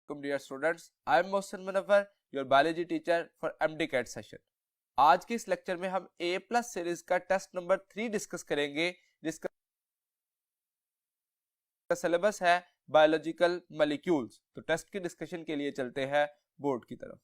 Welcome dear students, I am Mohsen Munawwar, your biology teacher for MD-CAT session। आज के इस lecture में हम A प्लस सीरीज का टेस्ट नंबर 3 डिस्कस करेंगे, जिसका सिलेबस है बायोलॉजिकल मॉलिक्यूल्स। तो टेस्ट की डिस्कशन के लिए चलते हैं बोर्ड की तरफ।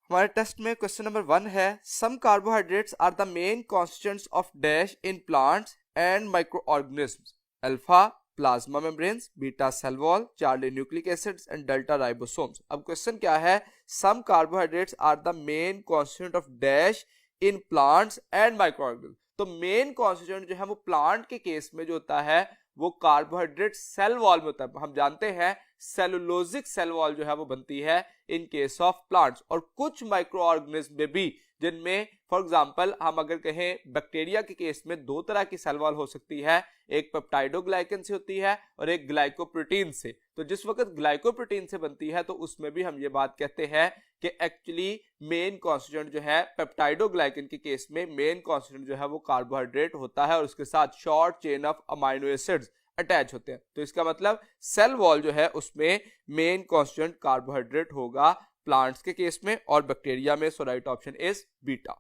हमारे टेस्ट में क्वेश्चन नंबर 1 है, some carbohydrates are the main constituents of dash in plants and microorganisms, alpha plasma membranes, beta cell wall, charlie nucleic acids and delta ribosomes. अब क्वेश्चन क्या है, some carbohydrates are the main constituent of dash in plants and microorganism. तो main constituent जो है वो plant के case में जो होता है वो कार्बोहाइड्रेट सेल वॉल में होता है। हम जानते हैं सेलुलोजिक सेल वॉल जो है वो बनती है इन केस ऑफ प्लांट्स, और कुछ माइक्रो ऑर्गेनिज्म में भी, जिनमें फॉर एग्जांपल हम अगर कहें बैक्टीरिया के केस में दो तरह की सेल वॉल हो सकती है, एक पेप्टाइडोग्लाइकन से होती है और एक ग्लाइकोप्रोटीन से। तो जिस वक्त ग्लाइकोप्रोटीन से बनती है तो उसमें भी हम ये बात कहते हैं कि एक्चुअली मेन कॉन्स्टिट्यूएंट जो है पेप्टाइडोग्लाइकन के केस में मेन कॉन्स्टिट्यूएंट जो है वो कार्बोहाइड्रेट होता है और उसके साथ short chain of amino acids attach होते हैं। तो इसका मतलब सेल वॉल जो है उसमें मेन कॉन्स्टिट्यूएंट कार्बोहाइड्रेट होगा प्लांट्स के केस में और बैक्टीरिया में। So right option is beta.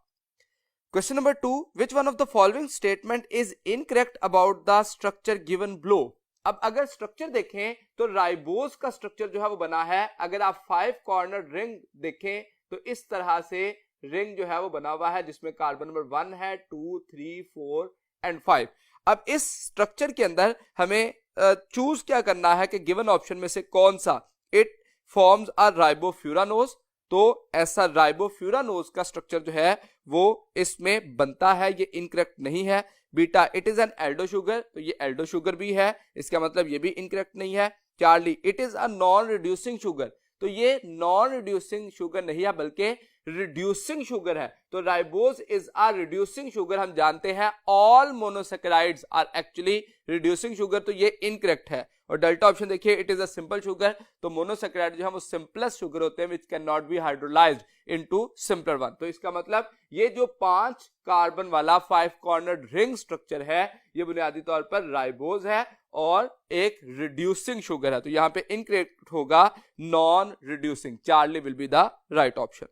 Question number 2, which one of the following statement is incorrect about the structure given below. अब अगर स्ट्रक्चर देखें तो राइबोज का स्ट्रक्चर जो है वो बना है, अगर आप 5 कॉर्नर रिंग देखें तो इस तरह से रिंग जो है वो बना हुआ है, जिसमें कार्बन नंबर 1 है, 2, 3, 4 एंड 5। अब इस स्ट्रक्चर के अंदर हमें चूज क्या करना है कि गिवन ऑप्शन में से कौन सा। इट फॉर्म्स अ राइबोफ्यूरानोज, तो ऐसा राइबोफ्यूरानोज का स्ट्रक्चर जो है वो इसमें बनता है, ये इनकरेक्ट नहीं है। Beta, it is an Aldo sugar, तो ये एल्डो शुगर भी है, इसका मतलब ये भी इनकरेक्ट नहीं है। Charlie, it is a non reducing sugar, तो ये नॉन रिड्यूसिंग शुगर नहीं है बल्कि रिड्यूसिंग शुगर है। तो ribose is a reducing sugar, हम जानते हैं all monosaccharides are actually reducing sugar, तो ये इनकरेक्ट है। और डेल्टा ऑप्शन देखिए, it is a simple sugar, तो मोनोसैकेराइड जो है वो सिंपलेस्ट शुगर होते हैं which can not be hydrolysed into simpler one. तो इसका मतलब ये जो 5 कार्बन वाला 5 कॉर्नर्ड रिंग स्ट्रक्चर है ये बुनियादी तौर पर राइबोज है और एक रिड्यूसिंग शुगर है। तो यहां पे इनकरेक्ट होगा non reducing, Charlie will be the right option.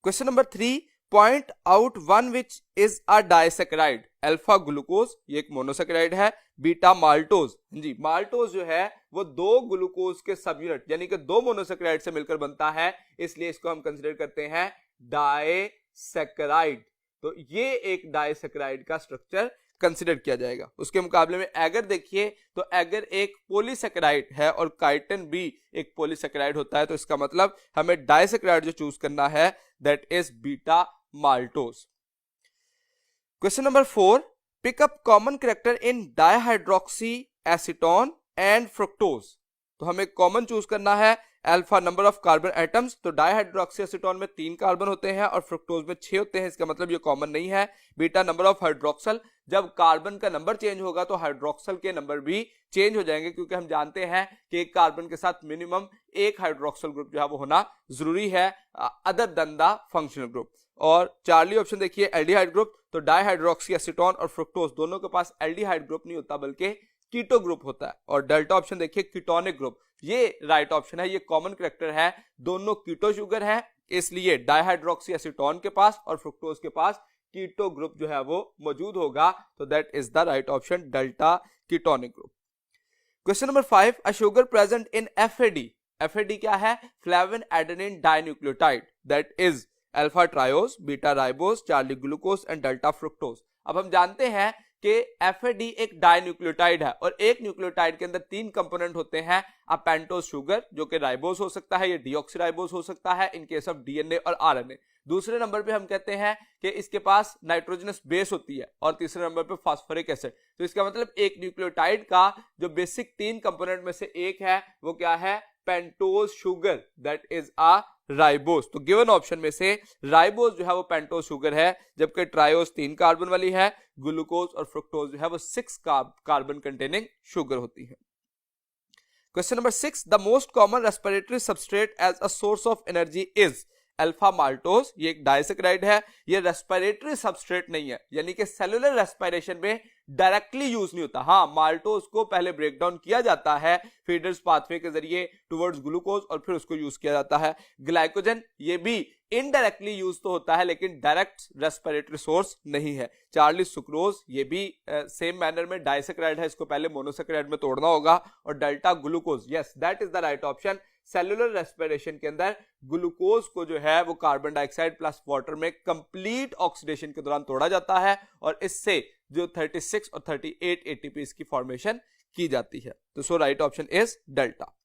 Question number 3, point out one which is a disaccharide. Alpha glucose ये एक मोनोसैकेराइड है, बीटा माल्टोज, जी माल्टोज जो है वो 2 ग्लूकोज के सब यूनिट यानी कि 2 मोनोसैकेराइड से मिलकर बनता है, इसलिए इसको हम कंसीडर करते हैं डाइसैकेराइड। तो ये एक डाइसैकेराइड का स्ट्रक्चर कंसीडर किया जाएगा। उसके मुकाबले में एगर देखिए तो एगर एक पॉलीसैकेराइड है और काइटिन भी एक पॉलीसैकेराइड होता है, तो इसका मतलब हमें डाइसैकेराइड जो चूज करना है that is beta maltose. Question number 4, pick up common character in dihydroxy acetone and fructose. तो हमें कॉमन चूज करना है। Alpha number of carbon atoms, तो डाइहाइड्रोक्सी एसीटोन में 3 कार्बन होते हैं और फ्रुक्टोज में 6 होते हैं, इसका मतलब ये कॉमन नहीं है। बीटा नंबर ऑफ हाइड्रोक्सल, जब कार्बन का नंबर चेंज होगा तो हाइड्रोक्सल के नंबर भी चेंज हो जाएंगे, क्योंकि हम जानते हैं कि एक कार्बन के साथ मिनिमम एक हाइड्रोक्सल ग्रुप जो है वो होना जरूरी है other than the functional group. और चार्ली ऑप्शन देखिए एल्डिहाइड ग्रुप, तो डाइहाइड्रोक्सी एसीटोन और फ्रुक्टोज दोनों के पास एल्डिहाइड ग्रुप नहीं होता बल्कि कीटो ग्रुप होता है। और डेल्टा ऑप्शन देखिए कीटोनिक ग्रुप, ये राइट ऑप्शन है, ये कॉमन कैरेक्टर है, दोनों कीटो शुगर है, इसलिए डाइहाइड्रोक्सी एसीटोन के पास और फ्रुक्टोज के पास कीटो ग्रुप जो है वो मौजूद होगा, तो that is the right option, delta ketonic group. Question number 5, a sugar present in FAD. FAD क्या है, flavin adenine dinucleotide, that is alpha triose, beta ribose, Charlie glucose and delta fructose. अब हम जानते हैं कि एफएडी एक dinucleotide है और एक न्यूक्लियोटाइड के अंदर 3 कंपोनेंट होते हैं, अ पेंटोज शुगर जो कि राइबोज हो सकता है, ये डीऑक्सीराइबोज हो सकता है इन केस ऑफ डीएनए और आरएनए। दूसरे नंबर पे हम कहते हैं कि इसके पास नाइट्रोजनस बेस होती है और तीसरे नंबर पे फास्फोरिक एसिड। तो इसका मतलब एक न्यूक्लियोटाइड का जो बेसिक 3 कंपोनेंट में से एक है वो क्या है, pentose sugar, that is a ribose. तो गिवन ऑप्शन में से राइबोज जो है वो पेंटोज शुगर है, जबकि ट्रायोज 3 कार्बन वाली है, ग्लूकोज और फ्रुक्टोज जो है वो 6 कार्बन कंटेनिंग शुगर होती है। Question number 6, the most common respiratory substrate as a source of energy is. Alpha maltose, ये एक डाइसैकेराइड है, ये रेस्पिरेटरी सबस्ट्रेट नहीं है, यानी कि सेलुलर रेस्पिरेशन में डायरेक्टली यूज नहीं होता। हाँ, माल्टोज को पहले ब्रेक डाउन किया जाता है फीडर्स पाथवे के जरिए टुवर्ड्स ग्लूकोज और फिर उसको यूज किया जाता है। ग्लाइकोजन ये भी इनडायरेक्टली यूज तो होता है लेकिन डायरेक्ट रेस्पिरेटरी सोर्स नहीं है। चार्ली सुक्रोज ये भी सेम मैनर में डाइसैकेराइड है, इसको पहले मोनोसैकेराइड में तोड़ना होगा। और delta glucose, yes that is the right option. Cellular respiration के अंदर ग्लूकोज को जो है वो कार्बन डाइऑक्साइड प्लस वाटर में कंप्लीट ऑक्सीडेशन के दौरान तोड़ा जाता है और इससे जो 36 और 38 एटीपी की फॉर्मेशन की जाती है। तो so right option is delta.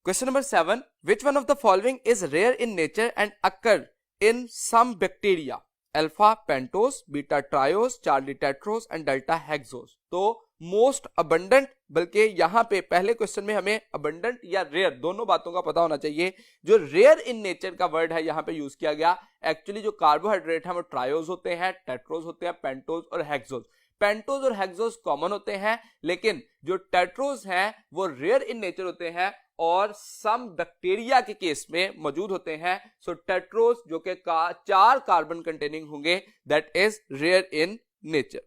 Question number 7. Which one of the following is rare in nature and occur in some bacteria? Alpha pentose, beta triose, Charlie tetrose and delta hexose. तो most abundant, बल्कि यहाँ पे पहले question में हमें abundant या rare दोनों बातों का पता होना चाहिए। जो रेयर इन नेचर का वर्ड है यहाँ पे यूज किया गया, एक्चुअली जो कार्बोहाइड्रेट है वो ट्रायोज होते हैं, टेट्रोज होते हैं, पेंटोज और हेक्सोज। पेंटोज और हेक्सोज कॉमन होते हैं लेकिन जो टेट्रोज हैं वो रेयर इन नेचर होते हैं और सम बैक्टीरिया के केस में मौजूद होते हैं। सो टेट्रोज जो कि 4 कार्बन कंटेनिंग होंगे, that is rare in nature.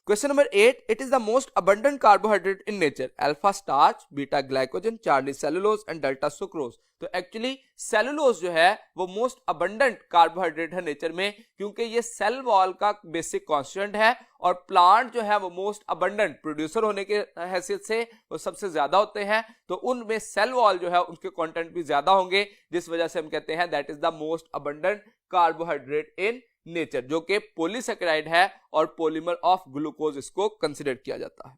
Question number 8. It is the most abundant carbohydrate in nature? Alpha starch, beta glycogen, Charlie cellulose and delta sucrose. तो एक्चुअली सेलुलोज जो है वो मोस्ट अबंडेंट कार्बोहाइड्रेट है nature में, क्योंकि ये cell wall का basic constant है और प्लांट जो है वो मोस्ट अबंडेंट प्रोड्यूसर होने के हैसियत से वो सबसे ज्यादा होते हैं, तो उनमें सेल वॉल जो है उनके कंटेंट भी ज्यादा होंगे, जिस वजह से हम कहते हैं that is the most abundant carbohydrate in nature, जो कि पॉलीसैकेराइड है और पॉलीमर ऑफ ग्लूकोज इसको कंसिडर किया जाता है।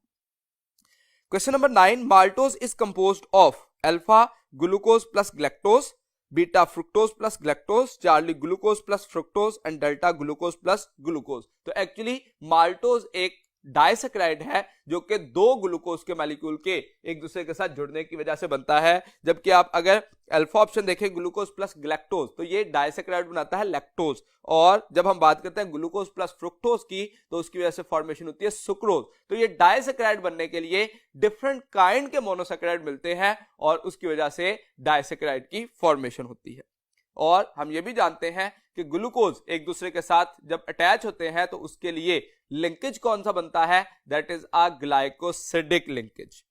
Question number 9. Maltose is composed of alpha glucose plus galactose, beta fructose plus galactose, Charlie glucose plus fructose and delta glucose plus glucose. तो actually maltose एक डाइसैकेराइड है जो कि 2 ग्लूकोज के मॉलिक्यूल के एक दूसरे के साथ जुड़ने की वजह से बनता है, जबकि आप अगर अल्फा ऑप्शन देखें ग्लूकोज प्लस ग्लैक्टोज तो ये डाइसैकेराइड बनाता है लैक्टोज, और जब हम बात करते हैं ग्लूकोज प्लस फ्रुक्टोज की तो उसकी वजह से फॉर्मेशन होती है सुक्रोज। तो ये डाइसैकेराइड बनने के लिए डिफरेंट काइंड के मोनोसैकेराइड मिलते हैं और उसकी वजह से डाइसैकेराइड की फॉर्मेशन होती है। और हम ये भी जानते हैं कि ग्लूकोज एक दूसरे के साथ जब अटैच होते हैं तो उसके लिए लिंकेज कौन सा बनता है, that is a glycosidic linkage.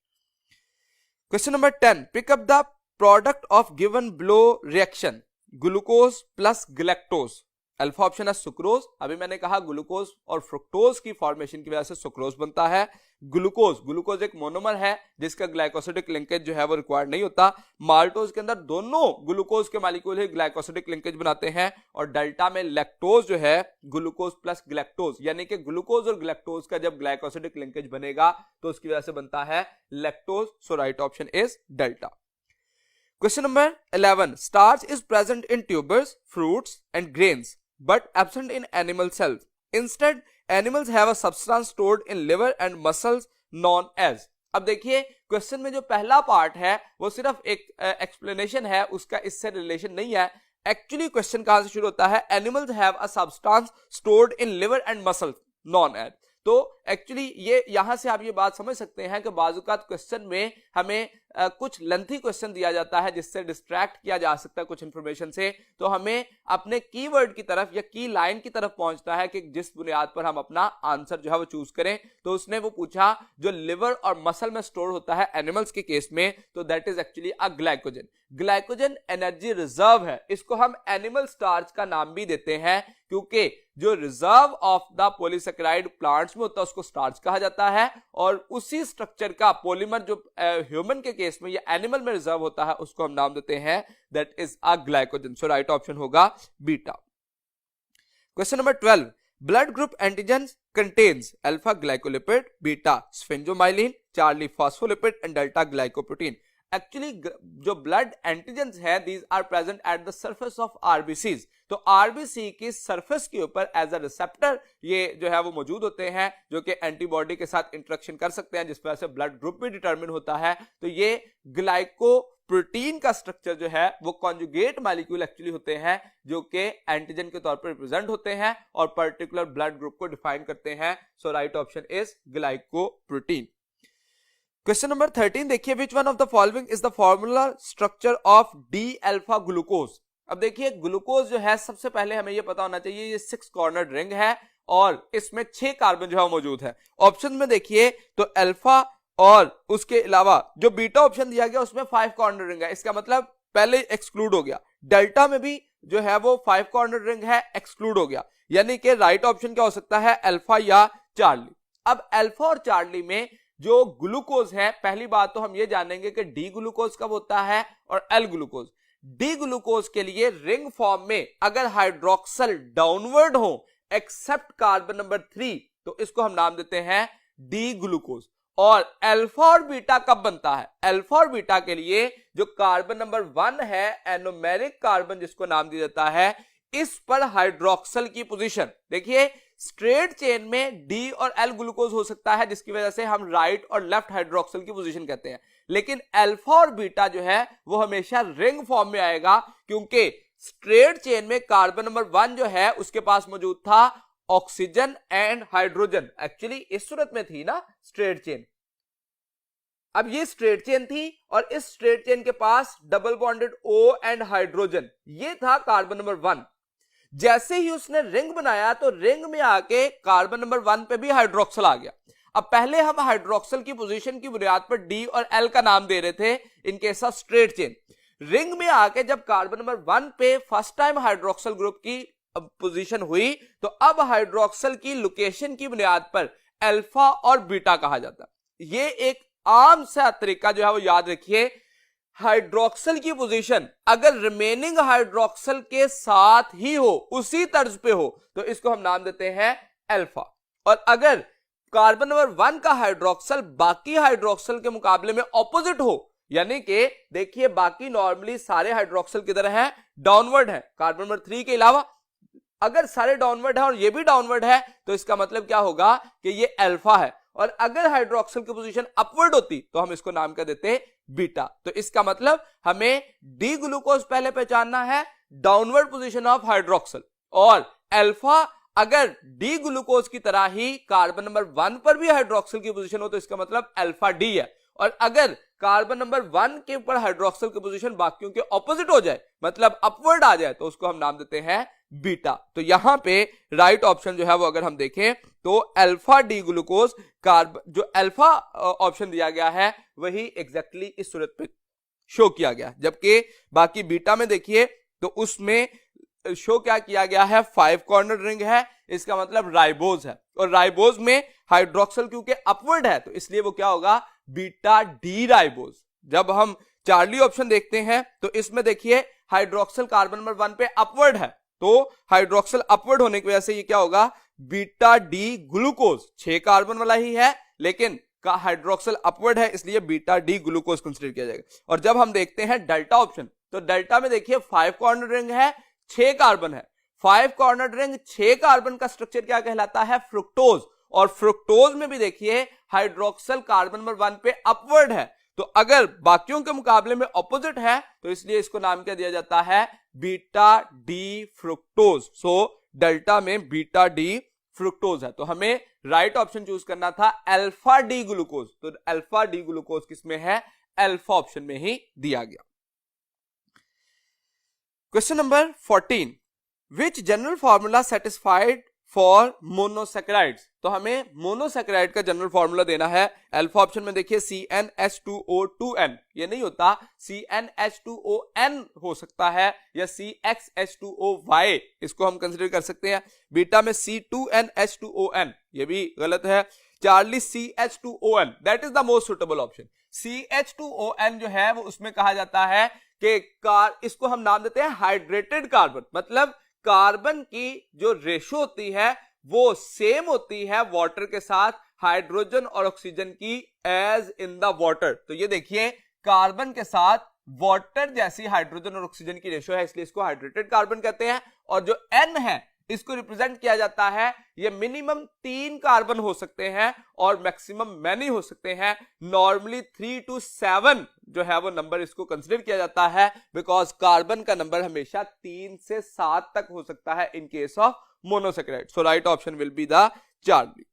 Question number 10. Pick up the product of given blow reaction glucose plus galactose. Alpha option है सुक्रोज, अभी मैंने कहा ग्लूकोज और फ्रुक्टोज की फॉर्मेशन की वजह से सुक्रोज बनता है। ग्लूकोज एक मोनोमर है जिसका ग्लाइकोसिडिक लिंकेज जो है वो रिक्वायर्ड नहीं होता। माल्टोज के अंदर दोनों ग्लूकोज के मॉलिक्यूल ही ग्लाइकोसिडिक लिंकेज बनाते हैं, और डेल्टा में लैक्टोज जो है ग्लूकोज प्लस ग्लैक्टोज, यानी कि ग्लूकोज और ग्लैक्टोज का जब ग्लाइकोसिडिक लिंकेज बनेगा तो उसकी वजह से बनता है lactose. So right option is delta. Question number 11. Starch is present in tubers, fruits and grains but absent in animal cells. Instead, animals have a substance stored in liver and muscles known as. अब देखिए question में जो पहला part है वो सिर्फ एक explanation है, उसका इससे रिलेशन नहीं है। एक्चुअली क्वेश्चन कहां से शुरू होता है? Animals have a substance stored in liver and muscles known as. तो एक्चुअली ये यहां से आप ये बात समझ सकते हैं कि बाजुकात क्वेश्चन में हमें कुछ लेंथी क्वेश्चन दिया जाता है जिससे डिस्ट्रैक्ट किया जा सकता है कुछ इंफॉर्मेशन से, तो हमें अपने कीवर्ड की तरफ या की लाइन की तरफ पहुंचना है कि जिस बुनियाद पर हम अपना आंसर जो है वो चूज करें। तो उसने वो पूछा जो लिवर और मसल में स्टोर होता है एनिमल्स के केस में, तो that is actually a glycogen. Glycogen energy reserve है, इसको हम एनिमल स्टार्च का नाम भी देते हैं क्योंकि जो reserve of the polysaccharide plants में होता है उसको स्टार्च कहा जाता है, और उसी स्ट्रक्चर का पॉलीमर जो ह्यूमन के केस में या एनिमल में रिजर्व होता है उसको हम नाम देते हैं that is a glycogen. So right option होगा beta. Question number 12. Blood group antigen contains alpha glycolipid, beta sphingomyelin, charlie phospholipid and delta glycoprotein. Actually जो ब्लड एंटीजेंस है these are present at the surface of RBCs. तो RBC की surface के ऊपर as a receptor ये जो है वो मौजूद होते हैं जो कि एंटीबॉडी के साथ इंटरेक्शन कर सकते हैं, जिस वजह से ब्लड ग्रुप भी डिटरमिन होता है। तो ये ग्लाइकोप्रोटीन का स्ट्रक्चर जो है वो कॉन्जुगेट मॉलिक्यूल एक्चुअली होते हैं जो कि एंटीजन के तौर पर रिप्रेजेंट होते हैं और पर्टिकुलर ब्लड ग्रुप को डिफाइन करते हैं। So right option is glycoprotein. Question number 13 देखिए, which one of the following is the formula structure of D alpha glucose? अब देखिए ग्लूकोज जो है सबसे पहले हमें ये पता होना चाहिए ये 6 कॉर्नर्ड रिंग है और इसमें 6 कार्बन जो है मौजूद है। ऑप्शन में देखिए तो अल्फा और उसके अलावा जो बीटा ऑप्शन दिया गया उसमें 5 कॉर्नर रिंग है, इसका मतलब पहले एक्सक्लूड हो गया। डेल्टा में भी जो है वो 5 कॉर्नर रिंग है, एक्सक्लूड हो गया, यानी कि राइट ऑप्शन क्या हो सकता है, अल्फा या चार्ली। अब अल्फा और चार्ली में जो ग्लूकोज है, पहली बात तो हम ये जानेंगे कि डी ग्लूकोज कब होता है और एल ग्लूकोज। डी ग्लूकोज के लिए रिंग फॉर्म में अगर हाइड्रोक्सल डाउनवर्ड हो एक्सेप्ट कार्बन नंबर 3 तो इसको हम नाम देते हैं डी ग्लूकोज। और अल्फा और बीटा कब बनता है, अल्फा और बीटा के लिए जो कार्बन नंबर 1 है एनोमेरिक कार्बन जिसको नाम दिया जाता है, इस पर हाइड्रोक्सल की पोजीशन देखिए स्ट्रेट चेन में डी और एल ग्लूकोज हो सकता है जिसकी वजह से हम राइट और लेफ्ट हाइड्रोक्सल की पोजीशन कहते हैं, लेकिन अल्फा और बीटा जो है वो हमेशा रिंग फॉर्म में आएगा क्योंकि स्ट्रेट चेन में कार्बन नंबर 1 जो है उसके पास मौजूद था ऑक्सीजन एंड हाइड्रोजन, एक्चुअली इस सूरत में थी ना स्ट्रेट चेन। अब ये स्ट्रेट चेन थी और इस स्ट्रेट चेन के पास double bonded O and hydrogen, ये था कार्बन नंबर 1। जैसे ही उसने रिंग बनाया तो रिंग में आके कार्बन नंबर 1 पे भी हाइड्रोक्सल आ गया। अब पहले हम हाइड्रोक्सल की पोजीशन की बुनियाद पर डी और एल का नाम दे रहे थे in case of straight chain. Ring में आके जब कार्बन नंबर 1 पे फर्स्ट टाइम हाइड्रोक्सल ग्रुप की पोजीशन हुई तो अब हाइड्रोक्सल की लोकेशन की बुनियाद पर अल्फा और बीटा कहा जाता है। ये एक आम सा तरीका जो है वो याद रखिए, हाइड्रोक्सल की पोजीशन अगर रिमेनिंग हाइड्रोक्सल के साथ ही हो, उसी तर्ज पे हो, तो इसको हम नाम देते हैं अल्फा। और अगर कार्बन नंबर 1 का हाइड्रोक्सल बाकी हाइड्रोक्सल के मुकाबले में ऑपोजिट हो, यानी कि देखिए बाकी नॉर्मली सारे हाइड्रोक्सल किधर है, डाउनवर्ड है, कार्बन नंबर 3 के अलावा अगर सारे डाउनवर्ड है और ये भी डाउनवर्ड है तो इसका मतलब क्या होगा कि ये अल्फा है। और अगर हाइड्रोक्सल की पोजीशन अपवर्ड होती तो हम इसको नाम कर देते बीटा। तो इसका मतलब हमें डी ग्लूकोज पहले पहचानना है, डाउनवर्ड पोजीशन ऑफ हाइड्रोक्सल, और अल्फा अगर डी ग्लूकोज की तरह ही कार्बन नंबर 1 पर भी हाइड्रोक्सल की पोजीशन हो तो इसका मतलब अल्फा डी है। और अगर कार्बन नंबर 1 के ऊपर हाइड्रोक्सल की पोजीशन बाकियों के ऑपोजिट हो जाए, मतलब अपवर्ड आ जाए, तो उसको हम नाम देते हैं बीटा। तो यहां पे राइट ऑप्शन जो है वो अगर हम देखें तो अल्फा डी ग्लूकोज कार्बन, जो अल्फा ऑप्शन दिया गया है वही एग्जैक्टली इस सूरत पे शो किया गया, जबकि बाकी बीटा में देखिए तो उसमें शो क्या किया गया है, 5 कॉर्नर रिंग है, इसका मतलब राइबोज है, और राइबोज में हाइड्रोक्सल क्योंकि अपवर्ड है तो इसलिए वो क्या होगा, बीटा डी राइबोज। जब हम चार्ली ऑप्शन देखते हैं तो इसमें देखिए हाइड्रोक्सल कार्बन नंबर 1 पे अपवर्ड है, तो हाइड्रोक्सल अपवर्ड होने की वजह से ये क्या होगा, बीटा डी ग्लूकोज, 6 कार्बन वाला ही है लेकिन का हाइड्रोक्सल अपवर्ड है इसलिए बीटा डी ग्लूकोज कंसीडर किया जाएगा। और जब हम देखते हैं डेल्टा ऑप्शन तो डेल्टा में देखिए 5 कॉर्नर रिंग है, 6 कार्बन है, 5 कॉर्नर रिंग 6 कार्बन का स्ट्रक्चर क्या कहलाता है, फ्रुक्टोज। और फ्रुक्टोज में भी देखिए हाइड्रोक्सल कार्बन नंबर 1 पे अपवर्ड है, तो अगर बाकियों के मुकाबले में ऑपोजिट है तो इसलिए इसको नाम क्या दिया जाता है, beta D fructose. So delta में बीटा डी फ्रुक्टोज है, तो हमें राइट ऑप्शन चूज करना था अल्फा डी ग्लूकोज। तो अल्फा डी ग्लूकोज किसमें है, अल्फा ऑप्शन में ही दिया गया। Question number 14, which general formula satisfied for monosaccharides. तो हमें मोनोसैकेराइड का जनरल फॉर्मूला देना है। अल्फा ऑप्शन में देखिए CnH2O2n, ये नहीं होता, CnH2ON हो सकता है या CxH2OY, इसको हम कंसीडर कर सकते हैं। बीटा में C2NH2ON, ये भी गलत है। Charlie CH2ON, that is the most suitable option. CH2ON जो है वो उसमें कहा जाता है कि इसको हम नाम देते हैं हाइड्रेटेड कार्बन, मतलब कार्बन की जो रेशो होती है वो सेम होती है वाटर के साथ, हाइड्रोजन और ऑक्सीजन की एज इन द वाटर। तो ये देखिए कार्बन के साथ वाटर जैसी हाइड्रोजन और ऑक्सीजन की रेशो है, इसलिए इसको हाइड्रेटेड कार्बन कहते हैं। और जो N है इसको रिप्रेजेंट किया जाता है, ये मिनिमम 3 कार्बन हो सकते हैं और मैक्सिमम मैनी हो सकते हैं। नॉर्मली 3 to 7 जो है वो नंबर इसको कंसीडर किया जाता है, बिकॉज कार्बन का नंबर हमेशा 3 से 7 तक हो सकता है in case of monosaccharide. So right option will be the charlie.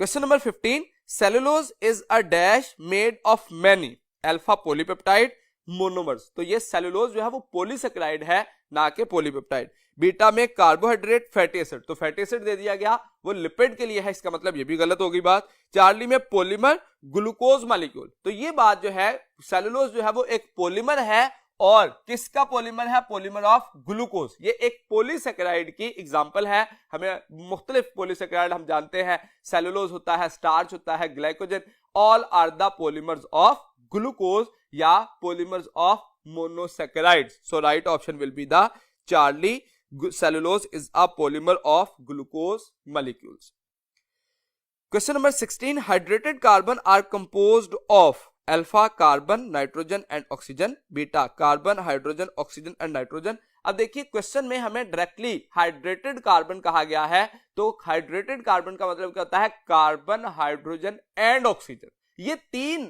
Question number 15, cellulose is a dash made of many, alpha polypeptide, monomers. तो ये सेलुलोज जो है वो पॉलीसेकेराइड है, ना कि पॉलीपेप्टाइड। बीटा में कार्बोहाइड्रेट फैटी एसिड, तो फैटी एसिड दे दिया गया, वो लिपिड के लिए है, इसका मतलब ये भी गलत होगी बात। चार्ली में पॉलीमर ग्लूकोज मॉलिक्यूल, तो ये बात जो है सेलुलोज जो है वो एक पॉलीमर है, और किसका पॉलीमर है? Polymer of glucose. ये एक पॉलीसेकेराइड की एग्जांपल है। हमें मुख्तलिफ पॉलीसेकेराइड हम जानते हैं, सेलुलोज होता है, स्टार्च होता है, glycogen, all are the polymers of glucose या polymers of monosaccharides. So right option will be the charlie. Cellulose is a polymer of glucose molecules. Question number 16. Hydrated carbon are composed of alpha carbon, nitrogen and oxygen, beta carbon, hydrogen, oxygen and nitrogen. अब देखिए question में हमें directly hydrated carbon कहा गया है, तो hydrated carbon का मतलब क्या होता है? Carbon, hydrogen and oxygen. ये तीन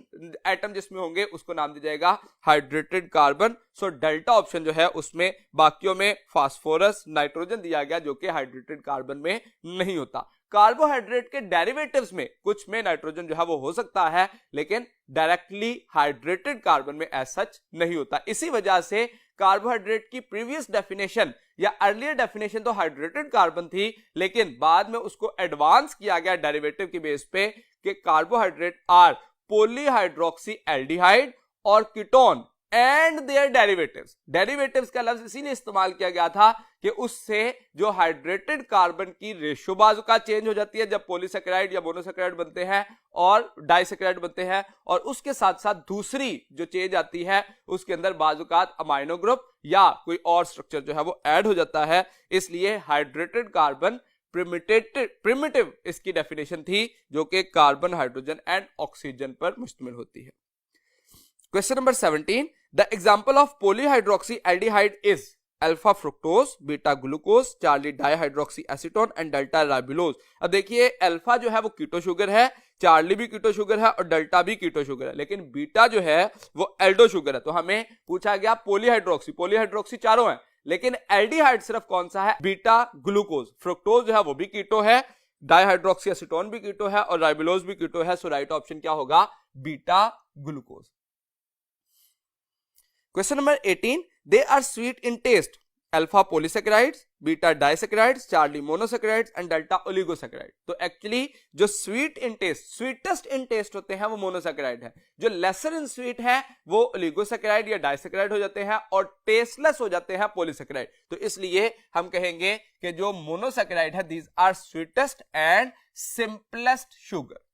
एटम जिसमें होंगे उसको नाम दिया जाएगा hydrated carbon. So delta option जो है उसमें बाकियों में फास्फोरस, नाइट्रोजन दिया गया, जो कि हाइड्रेटेड कार्बन में नहीं होता। कार्बोहाइड्रेट के डेरिवेटिव्स में कुछ में नाइट्रोजन जो है वो हो सकता है, लेकिन डायरेक्टली हाइड्रेटेड कार्बन में एज सच नहीं होता। इसी वजह से कार्बोहाइड्रेट की प्रीवियस डेफिनेशन या अर्लियर डेफिनेशन तो हाइड्रेटेड कार्बन थी, लेकिन बाद में उसको एडवांस किया गया डेरिवेटिव की बेस पे कि कार्बोहाइड्रेट आर पॉलीहाइड्रोक्सी एल्डिहाइड और ketone and their derivatives. Derivatives का लफ्ज इसीलिए इस्तेमाल किया गया था कि उससे जो हाइड्रेटेड कार्बन की रेशियो बाजुका चेंज हो जाती है जब पॉलीसेकेराइड या मोनोसेकेराइड बनते हैं और डाइसेकेराइड बनते हैं, और उसके साथ साथ दूसरी जो चेंज आती है उसके अंदर बाजुकात अमाइनो ग्रुप या कोई और स्ट्रक्चर जो है वो ऐड हो जाता है। इसलिए हाइड्रेटेड कार्बन प्रिमिटिव इसकी डेफिनेशन थी, जो कि कार्बन, हाइड्रोजन एंड ऑक्सीजन पर मुश्तमिल होती है। Question number 17. The example of polyhydroxy aldehyde is alpha fructose, beta glucose, Charlie dihydroxy acetone and delta राइबोलोज। अब देखिए अल्फा जो है वो कीटो शुगर है, चार्ली भी कीटो शुगर है और डेल्टा भी कीटो शुगर है, लेकिन बीटा जो है वो एल्डो शुगर है। तो हमें पूछा गया पॉलीहाइड्रोक्सी, पॉलीहाइड्रोक्सी चारों है, लेकिन एल्डिहाइड सिर्फ कौन सा है? Beta glucose. फ्रुक्टोज जो है वो भी कीटो है, डाइहाइड्रोक्सी एसीटोन भी कीटो है और राइबोलोज भी कीटो है। सो राइट ऑप्शन क्या होगा? Beta glucose. Question number 18. They are sweet in taste. Alpha polysaccharides, beta disaccharides, Charlie monosaccharides and delta oligosaccharides. तो एक्चुअली जो sweet in taste, sweetest in taste होते हैं वो मोनोसैकेराइड है, जो लेसर इन स्वीट है वो ओलिगोसैकेराइड या डाइसैकेराइड हो जाते हैं और टेस्टलेस हो जाते हैं पॉलीसैकेराइड। तो इसलिए हम कहेंगे कि जो मोनोसैकेराइड है these are sweetest and simplest sugar.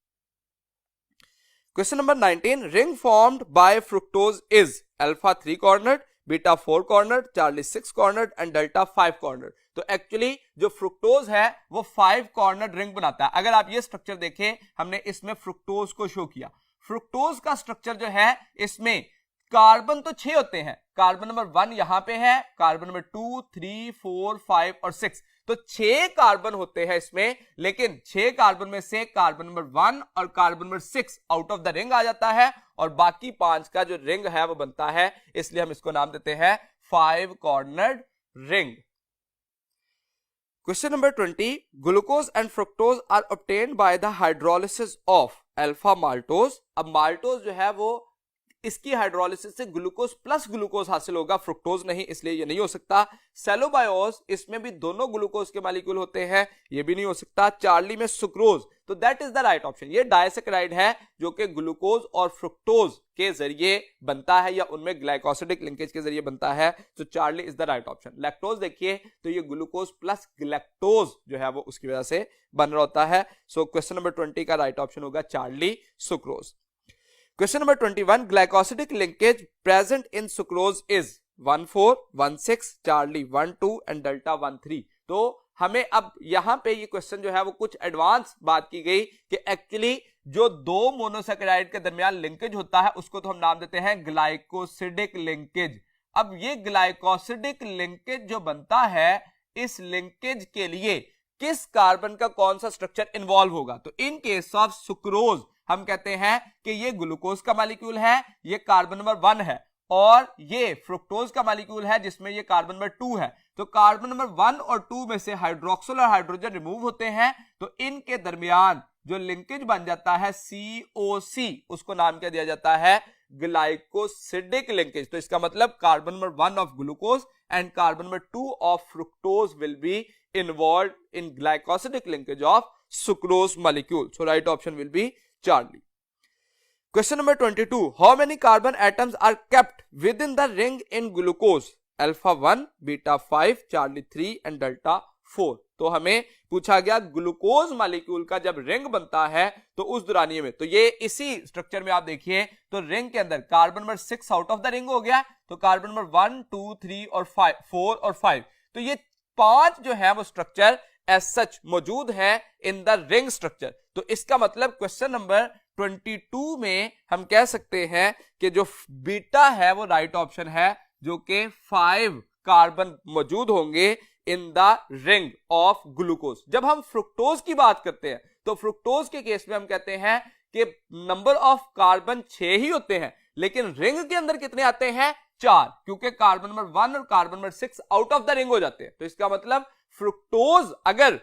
Question number 19. Ring formed by fructose is alpha 3 cornered, beta 4 cornered, Charlie 6 cornered and delta 5 cornered. तो एक्चुअली जो फ्रुक्टोज है वो 5 कॉर्नर्ड रिंग बनाता है। अगर आप ये स्ट्रक्चर देखें, हमने इसमें फ्रुक्टोज को शो किया। फ्रुक्टोज का स्ट्रक्चर जो है इसमें कार्बन तो 6 होते हैं, कार्बन नंबर 1 यहां पे है, कार्बन नंबर 2, 3, 4, 5 और 6, तो 6 कार्बन होते हैं इसमें, लेकिन 6 कार्बन में से कार्बन नंबर 1 और carbon number 6 out of the ring आ जाता है और बाकी 5 का जो रिंग है वो बनता है, इसलिए हम इसको नाम देते हैं 5 cornered ring. Question number 20. Glucose and fructose are obtained by the hydrolysis of alpha maltose. अब माल्टोज जो है वो इसकी हाइड्रोलिसिस से ग्लूकोज प्लस ग्लूकोज हासिल होगा, फ्रुक्टोज नहीं, इसलिए ये नहीं हो सकता। सेलोबायोस, इसमें भी दोनों ग्लूकोज के मॉलिक्यूल होते हैं, ये भी नहीं हो सकता। चार्ली में सुक्रोज, तो that is the right option. ये डाइसैकेराइड है जो कि ग्लूकोज और फ्रुक्टोज के जरिए बनता है या उनमें ग्लाइकोसिडिक लिंकेज के जरिए बनता है, तो Charlie is the right option. Lactose देखिए तो ये ग्लूकोज प्लस ग्लैक्टोज जो है वो उसकी वजह से बन रहा होता है। सो क्वेश्चन नंबर 20 का राइट ऑप्शन होगा Charlie sucrose. Question number 21. Glycosidic linkage present in sucrose is 1,4, 1,6, Charlie 1,2 and Delta 1,3. तो हमें अब यहां पे ये क्वेश्चन जो है वो कुछ एडवांस बात की गई कि एक्चुअली जो दो मोनोसैकेराइड के दरमियान लिंकेज होता है उसको तो हम नाम देते हैं ग्लाइकोसिडिक लिंकेज। अब ये ग्लाइकोसिडिक लिंकेज जो बनता है, इस लिंकेज के लिए किस कार्बन का कौन सा स्ट्रक्चर इन्वॉल्व होगा? तो इन केस ऑफ सुक्रोज हम कहते हैं कि ये ग्लूकोज का मॉलिक्यूल है, ये कार्बन नंबर 1 है, और ये फ्रुक्टोज का मॉलिक्यूल है जिसमें ये कार्बन नंबर 2 है। तो कार्बन नंबर 1 और 2 में से हाइड्रोक्सिल और हाइड्रोजन रिमूव होते हैं, तो इनके दरमियान जो लिंकेज बन जाता है COC, उसको नाम क्या दिया जाता है, ग्लाइकोसिडिक लिंकेज। तो इसका मतलब carbon number 1 of glucose and carbon number 2 of fructose will be involve in glycosidic linkage of sucrose molecule. So right option will B Charlie. Question number 22. How many carbon atoms are kept within the ring in glucose? Alpha 1, beta 5, Charlie 3 and delta 4. तो हमें पूछा गया glucose molecule का जब ring बनता है तो उस दौरानिये में, तो ये इसी स्ट्रक्चर में आप देखिए तो रिंग के अंदर carbon number 6 out of the ring हो गया, तो कार्बन नंबर 1, 2, 3 और 5, 4 और 5, तो ये 5 जो है वो स्ट्रक्चर एज सच मौजूद है इन द रिंग स्ट्रक्चर। तो इसका मतलब क्वेश्चन नंबर 22 में हम कह सकते हैं कि जो बीटा है वो राइट ऑप्शन है, जो कि 5 कार्बन मौजूद होंगे इन द रिंग ऑफ ग्लूकोज। जब हम फ्रुक्टोज की बात करते हैं तो फ्रुक्टोज के केस में हम कहते हैं कि नंबर ऑफ कार्बन 6 ही होते हैं, लेकिन रिंग के अंदर कितने आते हैं, 4, क्योंकि कार्बन नंबर 1 और carbon number 6 out of the ring हो जाते हैं। तो इसका मतलब फ्रुक्टोज अगर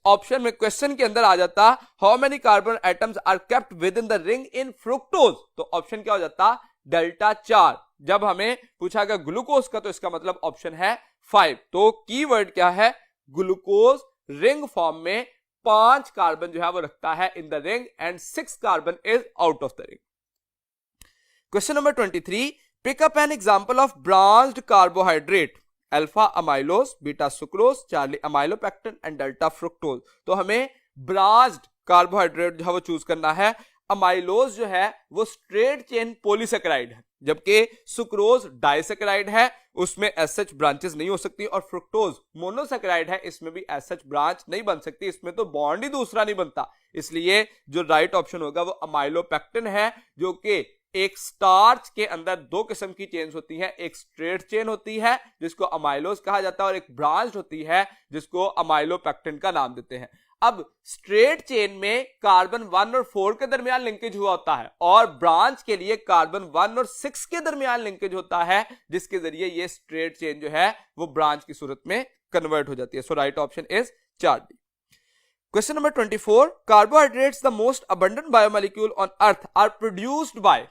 ऑप्शन में क्वेश्चन के अंदर आ जाता how many carbon atoms are kept within the ring in fructose, तो ऑप्शन क्या हो जाता, डेल्टा 4। जब हमें पूछा गया ग्लूकोज का तो इसका मतलब ऑप्शन है 5। तो कीवर्ड क्या है, ग्लूकोज रिंग फॉर्म में 5 कार्बन जो है वो रखता है in the ring and 6 carbon is out of the ring. Question number 23. Pick up an example of branched carbohydrate, alpha amylose, beta sucrose, Charlie amylopectin and delta fructose. तो हमें branched carbohydrate जो है वो चूज करना है। Amylose जो है वो स्ट्रेट चेन पॉलीसेकेराइड है, जबकि सुक्रोज डाइसेकेराइड है, उसमें एज सच ब्रांचेस नहीं हो सकती, और फ्रुक्टोज मोनोसेकेराइड है, इसमें भी एज सच ब्रांच नहीं बन सकती, इसमें तो बॉन्ड ही दूसरा नहीं बनता। इसलिए जो राइट ऑप्शन होगा वो अमाइलोपेक्टिन है, जो कि एक स्टार्च के अंदर 2 किस्म की चेन्स होती हैं, एक स्ट्रेट चेन होती है जिसको अमाइलोज कहा जाता है और एक ब्रांच होती है जिसको अमाइलोपेक्टिन का नाम देते हैं। अब स्ट्रेट चेन में कार्बन 1 और 4 के दरमियान लिंकेज हुआ होता है, और ब्रांच के लिए कार्बन 1 और 6 के दरमियान लिंकेज होता है, जिसके जरिए ये स्ट्रेट चेन जो है वो ब्रांच की सूरत में कन्वर्ट हो जाती है। So right option is charlie. Question number 24. Carbohydrates the most abundant biomolecule on earth are produced by.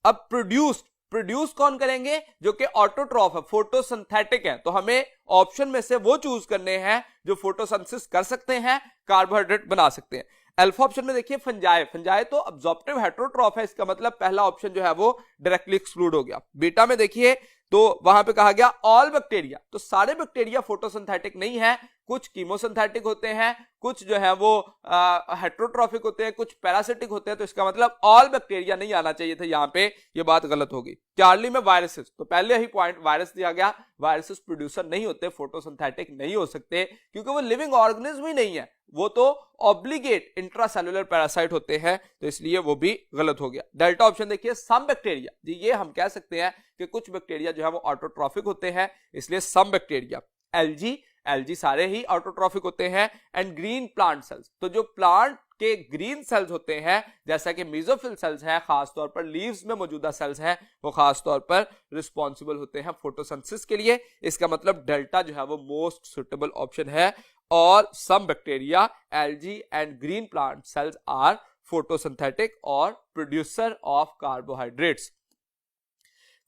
अब प्रोड्यूस कौन करेंगे, जो कि ऑटोट्रॉफ है, फोटोसिंथेटिक है। तो हमें ऑप्शन में से वो चूज करने हैं जो फोटोसिंथेसिस कर सकते हैं, कार्बोहाइड्रेट बना सकते हैं। अल्फा ऑप्शन में देखिए फंजाई तो अब्जॉर्प्टिव हेटेरोट्रॉफ है, इसका मतलब पहला ऑप्शन जो है वो डायरेक्टली एक्सक्लूड हो गया। बीटा में देखिए तो वहां पे कहा गया ऑल बैक्टीरिया, तो सारे बैक्टीरिया फोटोसिंथेटिक नहीं है, कुछ कीमोसिंथेटिक होते हैं, कुछ जो है वो हेटेरोट्रॉफिक होते हैं, कुछ पैरासिटिक होते हैं। तो इसका मतलब ऑल बैक्टीरिया नहीं आना चाहिए था, यहां पे ये बात गलत होगी। चार्ली में वायरसेस, तो पहले ही पॉइंट वायरस दिया गया, वायरसेस प्रोड्यूसर नहीं होते, फोटोसिंथेटिक नहीं हो सकते, क्योंकि वो लिविंग ऑर्गेनिज्म ही नहीं है, वो तो ऑब्लिगेट इंट्रासेलुलर पैरासाइट होते हैं, तो इसलिए वो भी गलत हो गया। डेल्टा ऑप्शन देखिए सम बैक्टीरिया, जी ये हम कह सकते हैं कि कुछ बैक्टीरिया जो है वो ऑटोट्रॉफिक होते हैं, इसलिए सम बैक्टीरिया। एलजी सारे ही ऑटोट्रॉफिक होते हैं। एंड ग्रीन प्लांट सेल्स, तो जो प्लांट के ग्रीन सेल्स होते हैं, जैसा कि मेसोफिल सेल्स हैं, खासतौर पर लीव्स में मौजूदा सेल्स हैं, वो खासतौर पर रिस्पॉन्सिबल होते हैं फोटोसिंथेसिस के लिए। इसका मतलब डेल्टा जो है वो मोस्ट सुटेबल ऑप्शन है। और some bacteria, algae and green plant cells are photosynthetic or producer of carbohydrates.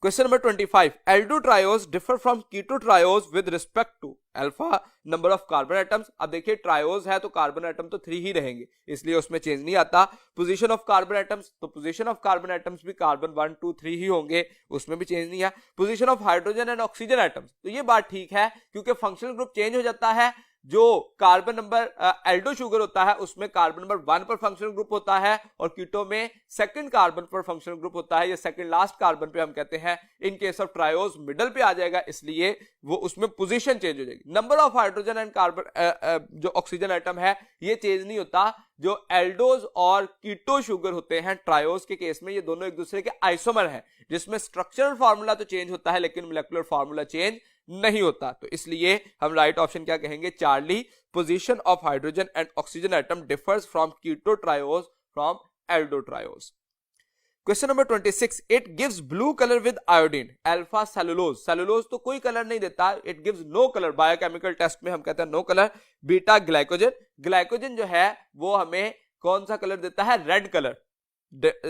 Question number 25. Aldotriose differ from ketotriose with respect to alpha number of carbon atoms. अब देखिए triose है तो carbon atom तो 3 ही रहेंगे, इसलिए उसमें चेंज नहीं आता। पोजीशन ऑफ कार्बन एटम्स, तो पोजीशन ऑफ कार्बन एटम्स भी कार्बन 1, 2, 3 ही होंगे, उसमें भी चेंज नहीं है। Position of hydrogen and oxygen atoms, तो ये बात ठीक है क्योंकि फंक्शनल ग्रुप चेंज हो जाता है। जो कार्बन नंबर एल्डो शुगर होता है उसमें कार्बन नंबर 1 पर फंक्शनल ग्रुप होता है, और कीटो में सेकंड कार्बन पर फंक्शनल ग्रुप होता है, या सेकंड लास्ट कार्बन पे हम कहते हैं। In case of triose middle पे आ जाएगा, इसलिए वो उसमें पोजीशन चेंज हो जाएगी। Number of hydrogen and carbon जो ऑक्सीजन एटम है ये चेंज नहीं होता। जो एल्डोज और कीटो शुगर होते हैं ट्रायोज के केस में, ये दोनों एक दूसरे के आइसोमर हैं, जिसमें स्ट्रक्चरल फार्मूला तो चेंज होता है लेकिन मोलेकुलर फार्मूला चेंज नहीं होता। तो इसलिए हम राइट ऑप्शन क्या कहेंगे, Charlie. Position of hydrogen and oxygen atom differs from keto triose from aldo triose. Question number 26. It gives blue colour with iodine. Alpha cellulose, cellulose तो कोई कलर नहीं देता, it gives no colour, biochemical test में हम कहते हैं no colour. Beta glycogen, glycogen जो है वो हमें कौन सा कलर देता है? Red colour.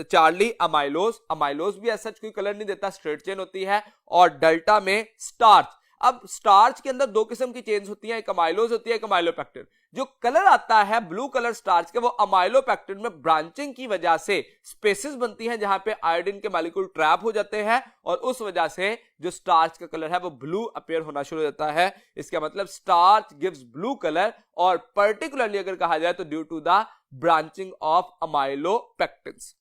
चार्ली अमाइलोज भी ऐसा कोई कलर नहीं देता, स्ट्रेट चेन होती है। और डेल्टा में स्टार्च। अब स्टार्च के अंदर दो किस्म की चेन्स होती हैं, एक अमाइलोज होती है, एक अमाइलोपेक्टिन। जो कलर आता है ब्लू कलर स्टार्च के, वो अमाइलोपेक्टिन में ब्रांचिंग की वजह से स्पेसेस बनती हैं जहां पे आयोडीन के मॉलिक्यूल ट्रैप हो जाते हैं, और उस वजह से जो स्टार्च का कलर है वो ब्लू अपीयर होना शुरू हो जाता है। इसका मतलब स्टार्च गिव्स ब्लू कलर, और पर्टिकुलरली अगर कहा जाए तो due to the branching of amylopectins.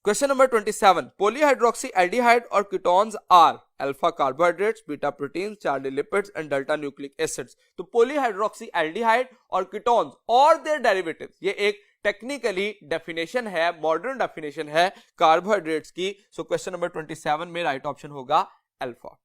Question number 27, polyhydroxy aldehyde और ketones are alpha carbohydrates, beta proteins, charlie lipids and delta nucleic acids. तो पॉलीहाइड्रोक्सी एल्डिहाइड और कीटोन्स और देयर डेरिवेटिव्स, ये एक टेक्निकली डेफिनेशन है, मॉडर्न डेफिनेशन है carbohydrates की। So question number 27 में राइट ऑप्शन होगा alpha.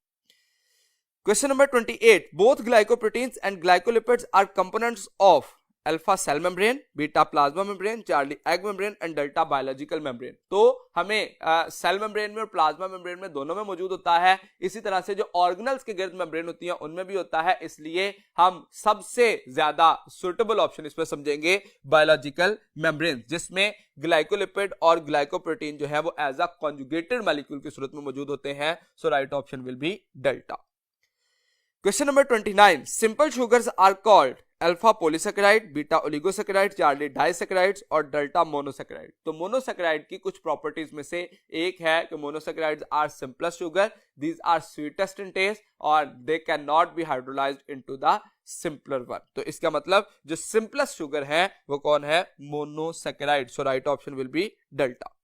Question number 28, both glycoproteins and glycolipids are components of alpha cell membrane, beta plasma membrane, Charlie egg membrane and delta biological membrane. तो हमें cell membrane में और plasma membrane में दोनों में मौजूद होता है। इसी तरह से जो ऑर्गेनल्स के गिर्द मेम्ब्रेन होती है उनमें भी होता है, इसलिए हम सबसे ज्यादा सुटेबल ऑप्शन इसमें समझेंगे बायोलॉजिकल मेम्ब्रेन, जिसमें ग्लाइकोलिपिड और ग्लाइकोप्रोटीन जो है वो एज अ कॉन्जुगेटेड मॉलिक्यूल की सूरत में मौजूद होते हैं। So right option will be delta. Question number 29, simple sugars are called alpha polysaccharide, beta oligosaccharide, charlie disaccharides और डेल्टा मोनोसेकेराइड। तो मोनोसेकेराइड की कुछ प्रॉपर्टीज में से एक है कि monosaccharides are simplest sugar, these are sweetest in taste और they can not be hydrolysed into the simpler one. तो इसका मतलब जो सिंपलेस्ट शुगर है वो कौन है? Monosaccharide. So right option will be delta.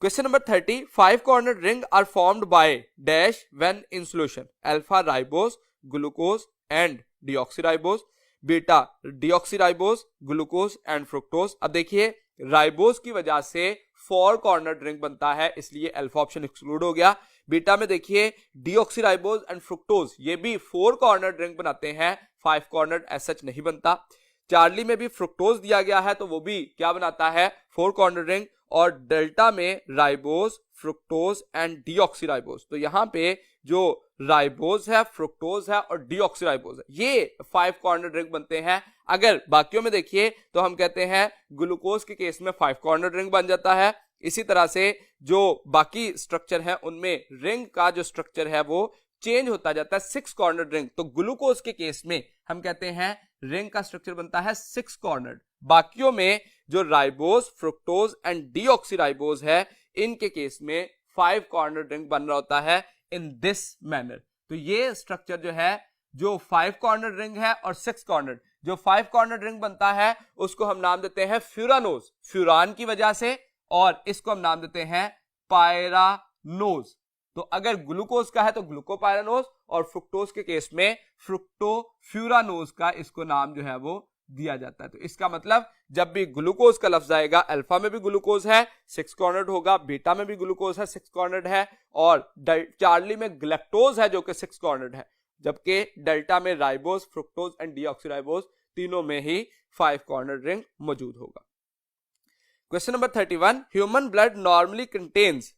Question number 30, five cornered ring are formed by dash when in solution, alpha ribose, glucose and deoxyribose, beta deoxyribose, glucose and fructose। अब देखिए ribose की वजह से four cornered ring बनता है, इसलिए alpha option exclude हो गया। बीटा में देखिए डीऑक्सीराइबोस एंड फ्रुक्टोज, ये भी फोर कॉर्नर्ड रिंग बनाते हैं, फाइव कॉर्नर्ड एज सच नहीं बनता। चार्ली में भी फ्रुक्टोज दिया गया है तो वो भी क्या बनाता है? Four cornered ring. और डेल्टा में राइबोस, फ्रुक्टोज एंड डीऑक्सीराइबोस। तो यहां पे जो राइबोस है, फ्रुक्टोज है और डीऑक्सीराइबोस है, ये फाइव कॉर्नर रिंग बनते हैं। अगर बाकियों में देखिए तो हम कहते हैं ग्लूकोज के केस में फाइव कॉर्नर रिंग बन जाता है। इसी तरह से जो बाकी स्ट्रक्चर है उनमें रिंग का जो स्ट्रक्चर है वो चेंज होता जाता है, सिक्स कॉर्नर रिंग। तो ग्लूकोज के केस में हम कहते हैं रिंग का स्ट्रक्चर बनता है सिक्स कॉर्नर्ड। बाकियों में जो राइबोस, फ्रुक्टोज एंड डीऑक्सीराइबोस है, इनके केस में फाइव कॉर्नर्ड रिंग बन रहा होता है इन दिस मैनर। तो ये स्ट्रक्चर जो है, जो फाइव कॉर्नर्ड रिंग है और सिक्स कॉर्नर्ड, जो फाइव कॉर्नर्ड रिंग बनता है उसको हम नाम देते हैं फ्यूरानोज, फ्यूरान की वजह से, और इसको हम नाम देते हैं पायरानोज। तो अगर ग्लूकोज का है तो ग्लूकोपायरानोज, और फ्रुक्टोज के केस में फ्रुक्टोफ्यूरानोज का इसको नाम जो है वो दिया जाता है। तो इसका मतलब जब भी ग्लूकोज का लफ्ज आएगा, अल्फा में भी ग्लूकोज है, सिक्स कॉर्नर्ड होगा, बीटा में भी ग्लूकोज है, सिक्स कॉर्नर्ड है, और चार्ली में ग्लैक्टोज है जो कि सिक्स कॉर्नर्ड है, जबकि डेल्टा में राइबोस, फ्रुक्टोज एंड डीऑक्सीराइबोस तीनों में ही फाइव कॉर्नर्ड रिंग मौजूद होगा। Question number 31, human blood normally contains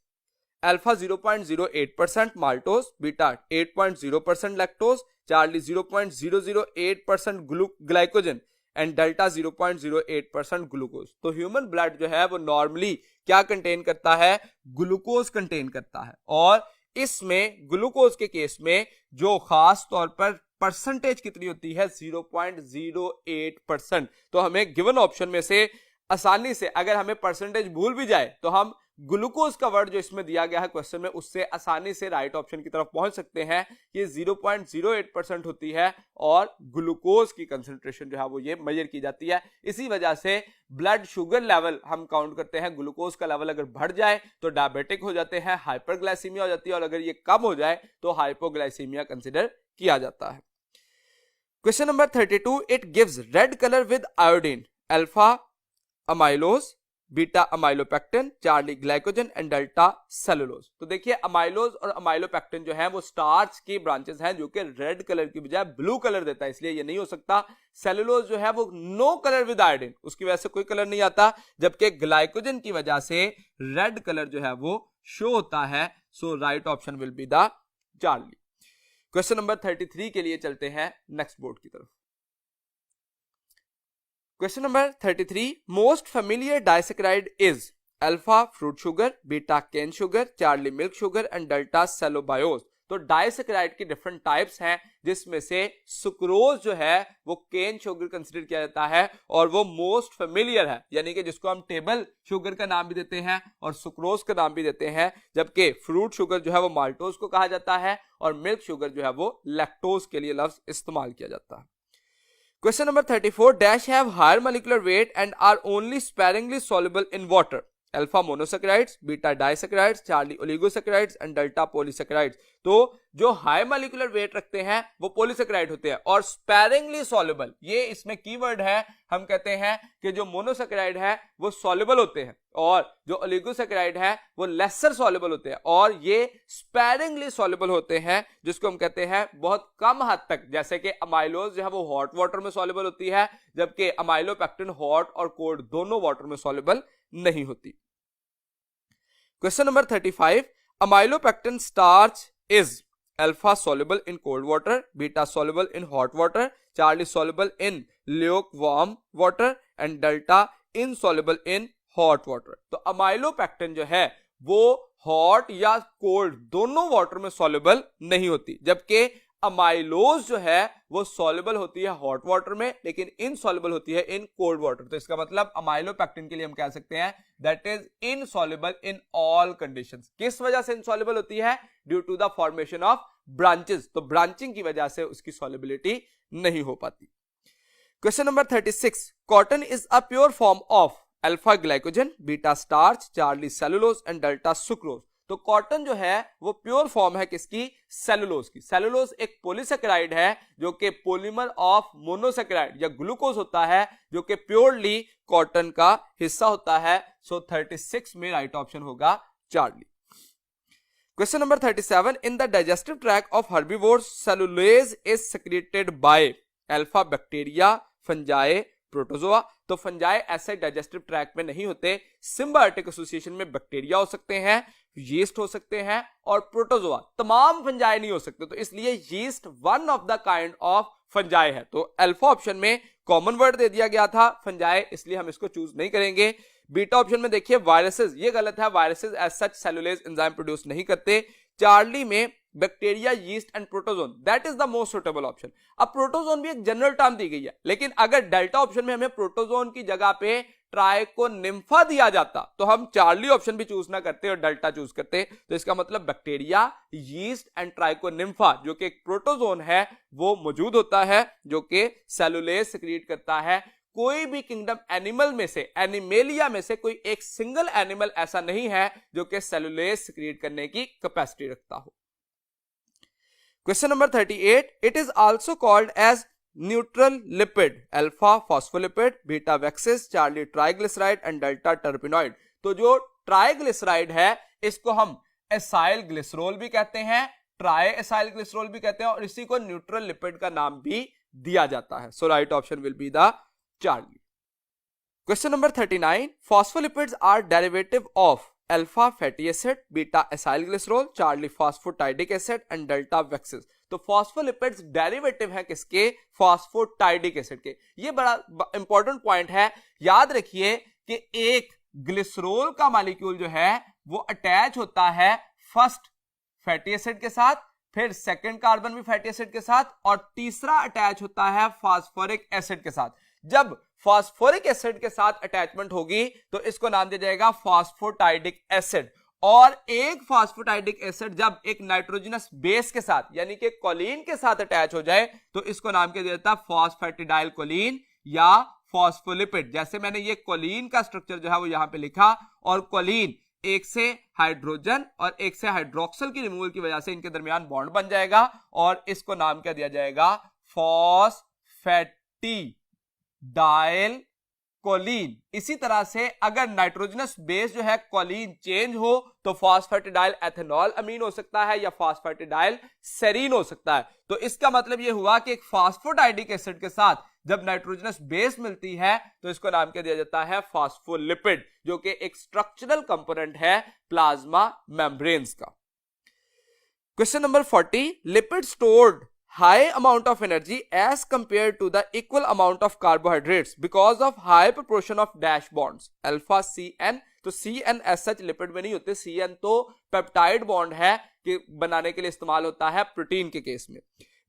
alpha 0.08% maltose, beta 8.0% lactose, Charlie 0.008% glycogen and delta 0.08% glucose. तो ह्यूमन ब्लड जो है वो नॉर्मली क्या कंटेन करता है? ग्लूकोज कंटेन करता है, और इसमें ग्लूकोज के केस में जो खास तौर पर परसेंटेज कितनी होती है? 0.08%। तो हमें गिवन ऑप्शन में से आसानी से अगर हमें परसेंटेज भूल भी जाए तो हम ग्लूकोज का वर्ड जो इसमें दिया गया है क्वेश्चन में, उससे आसानी से राइट ऑप्शन की तरफ पहुंच सकते हैं। ये 0.08% होती है और ग्लूकोज की कंसंट्रेशन जो है वो ये मेजर की जाती है। इसी वजह से ब्लड शुगर लेवल हम काउंट करते हैं, ग्लूकोज का लेवल अगर बढ़ जाए तो डायबिटिक हो जाते हैं, हाइपरग्लाइसीमिया हो जाती है, और अगर ये कम हो जाए तो हाइपोग्लाइसीमिया कंसिडर किया जाता है। Question number 32, it gives red colour with iodine, alpha amylose, beta amylopectin, Charlie glycogen and delta cellulose. तो देखिए अमाइलोज और अमाइलोपेक्टिन जो है वो स्टार्च की ब्रांचेस हैं जो कि रेड कलर की बजाय ब्लू कलर देता है, इसलिए ये नहीं हो सकता। सेलुलोज जो है वो नो कलर विद आयोडीन, उसकी वजह से कोई कलर नहीं आता, जबकि ग्लाइकोजन की वजह से रेड कलर जो है वो शो होता है। So right option will be the charlie. Question number 33 के लिए चलते हैं नेक्स्ट बोर्ड की तरफ। Question number 33, most familiar disaccharide is alpha fruit sugar, beta cane sugar, charlie milk sugar and delta cellobiose. तो डाइसैकेराइड की डिफरेंट टाइप्स हैं, जिसमें से सुक्रोज जो है वो केन शुगर कंसीडर किया जाता है और वो मोस्ट फेमिलियर है, यानी कि जिसको हम टेबल शुगर का नाम भी देते हैं और सुक्रोज का नाम भी देते हैं, जबकि फ्रूट शुगर जो है वो माल्टोज को कहा जाता है और मिल्क शुगर जो है वो लैक्टोज के लिए लफ्ज इस्तेमाल किया जाता है। Question number 34, dash have higher molecular weight and are only sparingly soluble in water, alpha monosaccharides, beta disaccharides, Charlie oligosaccharides and delta polysaccharides. तो जो हाई मोलिकुलर वेट रखते हैं वो पॉलीसैकेराइड होते हैं और स्पेरिंगली सॉल्युबल, ये इसमें कीवर्ड है। हम कहते हैं कि जो मोनोसैकेराइड है वो सॉल्युबल होते हैं और जो ओलिगोसैकेराइड है वो लेसर सॉल्युबल होते हैं, और ये स्पेरिंगली सॉल्युबल होते हैं, जिसको हम कहते हैं बहुत कम हद तक, जैसे कि अमाइलोज जो है वो हॉट वाटर में सॉल्युबल होती है, जबकि अमाइलोपेक्टिन हॉट और कोल्ड दोनों वाटर में सॉल्युबल नहीं होती। Question number 35, amylopectin starch is alpha soluble in cold water, beta soluble in hot water, charlie soluble in lukewarm water and delta insoluble in hot water। तो amylopectin जो है वो hot या cold दोनों water में soluble नहीं होती, जबकि अमाइलोज जो है वो सॉल्युबल होती है हॉट वाटर में लेकिन इनसॉल्युबल होती है इन कोल्ड वाटर। तो इसका मतलब अमाइलोपेक्टिन के लिए हम कह सकते हैं that is insoluble in all conditions. किस वजह से इनसॉल्युबल होती है? Due to the formation of branches. तो ब्रांचिंग की वजह से उसकी सॉल्युबिलिटी नहीं हो पाती। Question number 36, cotton is a pure form of alpha glycogen, beta starch, Charlie cellulose and delta sucrose. तो कॉटन जो है वो प्योर फॉर्म है किसकी? सेलुलोज की। सेलुलोज एक पॉलीसैकेराइड है जो कि पॉलीमर ऑफ मोनोसैकेराइड या ग्लूकोज होता है, जो कि प्योरली कॉटन का हिस्सा होता है। सो 36 में राइट ऑप्शन होगा Charlie. Question number 37, in the digestive tract of herbivores cellulose is secreted by alpha bacteria, fungi, protozoa. तो फंजाई ऐसे डाइजेस्टिव ट्रैक्ट में नहीं होते, सिम्बायोटिक एसोसिएशन में बैक्टीरिया हो सकते हैं, यीस्ट हो सकते हैं और प्रोटोजोआ। तमाम फंजाई नहीं हो सकते, तो इसलिए yeast one of the kind of fungi है। तो अल्फा ऑप्शन में कॉमन वर्ड दे दिया गया था फंजाई, इसलिए हम इसको चूज नहीं करेंगे। बीटा ऑप्शन में देखिए वायरसेस, ये गलत है, viruses as such cellulose enzyme produce नहीं करते। चार्ली में bacteria, yeast and protozoan, that is the most suitable option. अब प्रोटोजोन भी एक जनरल टर्म दी गई है, लेकिन अगर डेल्टा ऑप्शन में हमें प्रोटोजोन की जगह पे ट्राइकोनिम्फा दिया जाता तो हम चार्ली ऑप्शन भी चूज ना करते और डेल्टा चूज करते। तो इसका मतलब बैक्टीरिया, यीस्ट एंड ट्राइकोनिम्फा जो कि एक प्रोटोजोन है वो मौजूद होता है, जो कि सेलुलोज सेक्रीट करता है। कोई भी किंगडम एनिमल में से, एनिमेलिया में से कोई एक सिंगल एनिमल ऐसा नहीं है जो कि सेलुलोज सेक्रीट करने की कैपेसिटी रखता हो। Question number 38, it is also called as neutral lipid, alpha phospholipid, beta waxes, charlie triglyceride and delta terpenoid. तो जो ट्राइग्लिसराइड है इसको हम एसाइल ग्लिसरॉल भी कहते हैं, ट्राई एसाइल ग्लिसरॉल भी कहते हैं और इसी को न्यूट्रल लिपिड का नाम भी दिया जाता है। So right option will be the charlie. Question number 39, phospholipids are derivative of alpha fatty acid, beta acyl glycerol, charlie phosphatidic acid and delta waxes. तो फॉस्फोलिपिड्स डेरिवेटिव है किसके? फॉस्फोटाइडिक एसिड के। ये बड़ा इंपॉर्टेंट पॉइंट है, याद रखिए कि एक ग्लिसरॉल का मॉलिक्यूल जो है वो अटैच होता है फर्स्ट फैटी एसिड के साथ, फिर सेकंड कार्बन भी फैटी एसिड के साथ और तीसरा अटैच होता है फास्फोरिक एसिड के साथ। जब फास्फोरिक एसिड के साथ अटैचमेंट होगी तो इसको नाम दिया जाएगा फास्फोटाइडिक एसिड। और एक फास्फोटाइडिक एसिड जब एक नाइट्रोजनस बेस के साथ यानी कि कोलिन के साथ अटैच हो जाए तो इसको नाम क्या दिया जाता है? फॉस्फेटिडाइल कोलिन या फॉस्फोलिपिड। जैसे मैंने ये कोलिन का स्ट्रक्चर जो है वो यहां पे लिखा, और कोलिन एक से हाइड्रोजन और एक से हाइड्रोक्सिल की रिमूवल की वजह से इनके दरमियान बॉन्ड बन जाएगा और इसको नाम क्या दिया जाएगा? Phosphatidyl choline. इसी तरह से अगर नाइट्रोजनस बेस जो है कोलिन चेंज हो तो फॉस्फेटिडाइल एथेनॉल अमीन हो सकता है या फॉस्फेटिडाइल सेरीन हो सकता है। तो इसका मतलब यह हुआ कि एक फॉस्फोटाइडिक एसिड के साथ जब नाइट्रोजनस बेस मिलती है तो इसको नाम क्या दिया जाता है? फॉस्फोलिपिड, जो कि एक स्ट्रक्चरल कंपोनेंट है प्लाज्मा मेम्ब्रेन्स का। Question number 40, lipid stored high amount of energy as compared to the equal amount of carbohydrates because of high proportion of dash bonds alpha CN। तो CN एज सच लिपिड में नहीं होते, CN तो peptide bond है कि बनाने के लिए इस्तेमाल होता है प्रोटीन के केस में।